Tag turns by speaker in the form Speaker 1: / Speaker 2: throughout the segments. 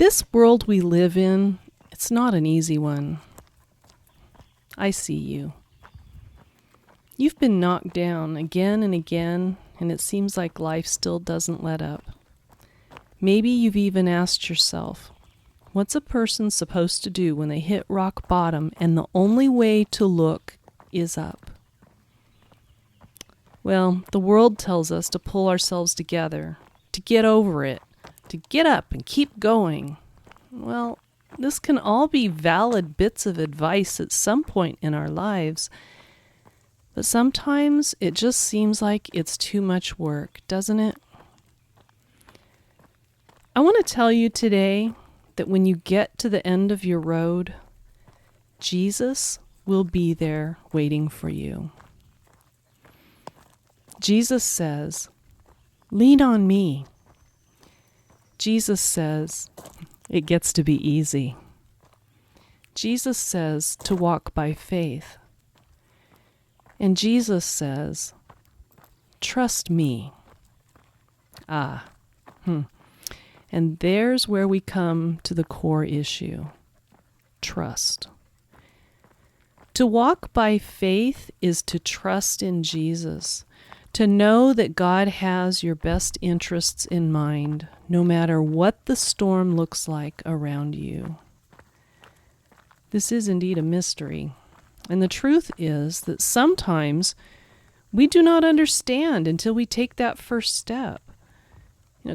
Speaker 1: This world we live in, it's not an easy one. I see you. You've been knocked down again and again, and it seems like life still doesn't let up. Maybe you've even asked yourself, what's a person supposed to do when they hit rock bottom and the only way to look is up? Well, the world tells us to pull ourselves together, to get over it, to get up and keep going. Well, this can all be valid bits of advice at some point in our lives, but sometimes it just seems like it's too much work, doesn't it? I want to tell you today that when you get to the end of your road, Jesus will be there waiting for you. Jesus says, "Lean on me." Jesus says, it gets to be easy. Jesus says to walk by faith. And Jesus says, trust me. And there's where we come to the core issue, trust. To walk by faith is to trust in Jesus, to know that God has your best interests in mind, no matter what the storm looks like around you. This is indeed a mystery, and the truth is that sometimes we do not understand until we take that first step.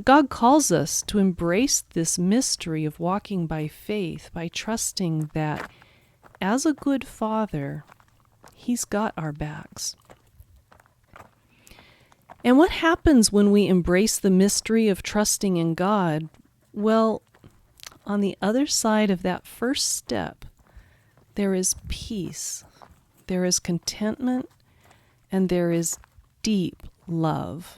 Speaker 1: God calls us to embrace this mystery of walking by faith, by trusting that as a good father, He's got our backs. And what happens when we embrace the mystery of trusting in God? Well, on the other side of that first step, there is peace, there is contentment, and there is deep love.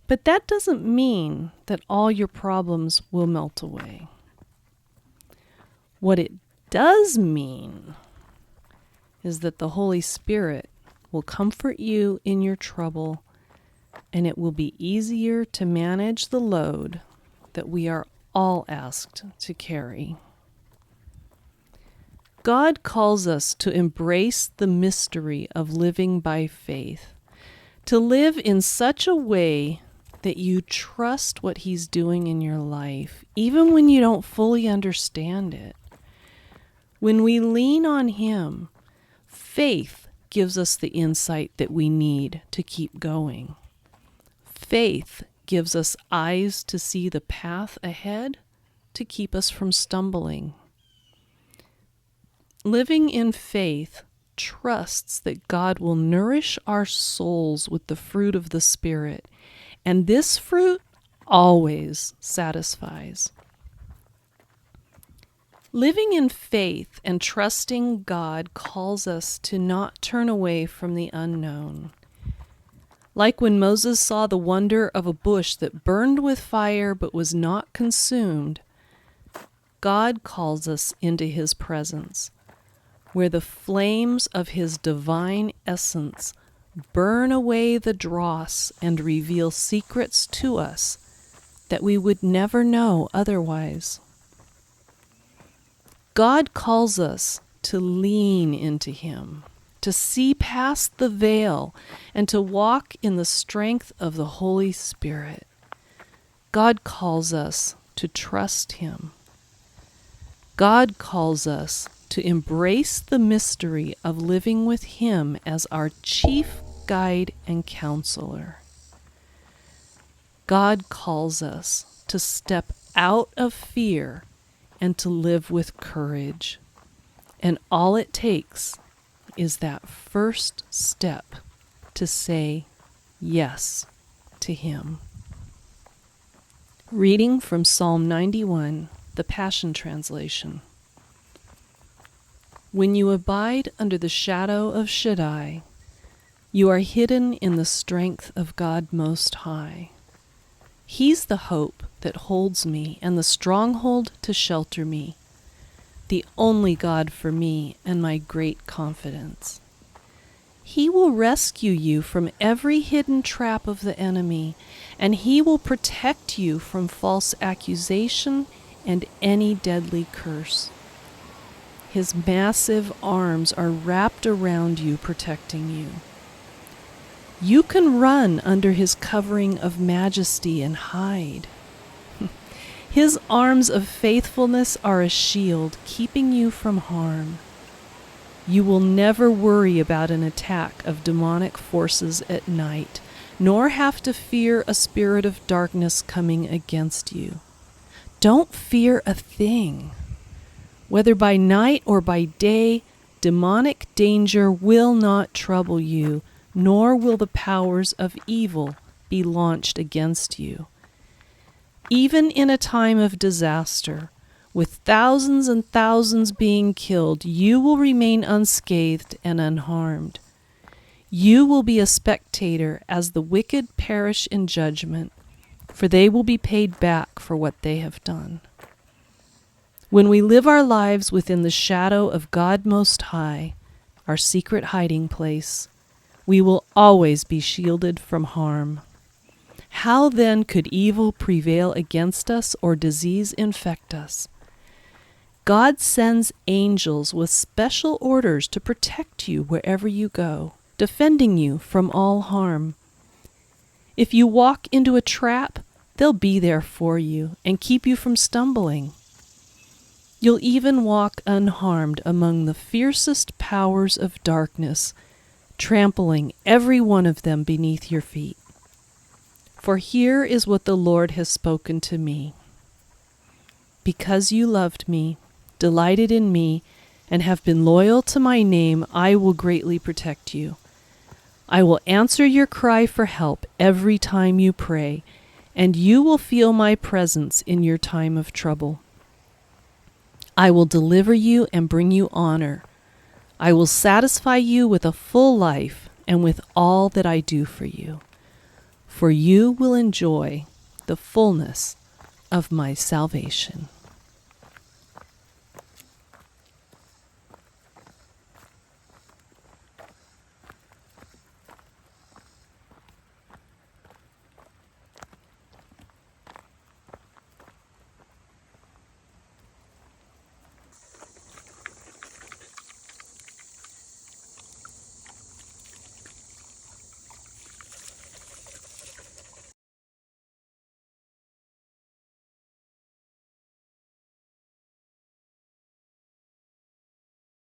Speaker 1: But that doesn't mean that all your problems will melt away. What it does mean is that the Holy Spirit will comfort you in your trouble, and it will be easier to manage the load that we are all asked to carry. God calls us to embrace the mystery of living by faith, to live in such a way that you trust what He's doing in your life, even when you don't fully understand it. When we lean on Him, faith gives us the insight that we need to keep going. Faith gives us eyes to see the path ahead to keep us from stumbling. Living in faith trusts that God will nourish our souls with the fruit of the Spirit, and this fruit always satisfies. Living in faith and trusting God calls us to not turn away from the unknown. Like when Moses saw the wonder of a bush that burned with fire but was not consumed, God calls us into His presence, where the flames of His divine essence burn away the dross and reveal secrets to us that we would never know otherwise. God calls us to lean into Him, to see past the veil, and to walk in the strength of the Holy Spirit. God calls us to trust Him. God calls us to embrace the mystery of living with Him as our chief guide and counselor. God calls us to step out of fear and to live with courage. And all it takes is that first step to say yes to Him. Reading from Psalm 91, the Passion Translation. When you abide under the shadow of Shaddai, you are hidden in the strength of God Most High. He's the hope that holds me and the stronghold to shelter me, the only God for me and my great confidence. He will rescue you from every hidden trap of the enemy, and He will protect you from false accusation and any deadly curse. His massive arms are wrapped around you, protecting you. You can run under His covering of majesty and hide. His arms of faithfulness are a shield, keeping you from harm. You will never worry about an attack of demonic forces at night, nor have to fear a spirit of darkness coming against you. Don't fear a thing. Whether by night or by day, demonic danger will not trouble you, nor will the powers of evil be launched against you. Even in a time of disaster, with thousands and thousands being killed, you will remain unscathed and unharmed. You will be a spectator as the wicked perish in judgment, for they will be paid back for what they have done. When we live our lives within the shadow of God Most High, our secret hiding place, we will always be shielded from harm. How then could evil prevail against us or disease infect us? God sends angels with special orders to protect you wherever you go, defending you from all harm. If you walk into a trap, they'll be there for you and keep you from stumbling. You'll even walk unharmed among the fiercest powers of darkness, trampling every one of them beneath your feet. For here is what the Lord has spoken to me. Because you loved me, delighted in me, and have been loyal to my name, I will greatly protect you. I will answer your cry for help every time you pray, and you will feel my presence in your time of trouble. I will deliver you and bring you honor. I will satisfy you with a full life and with all that I do for you. For you will enjoy the fullness of my salvation.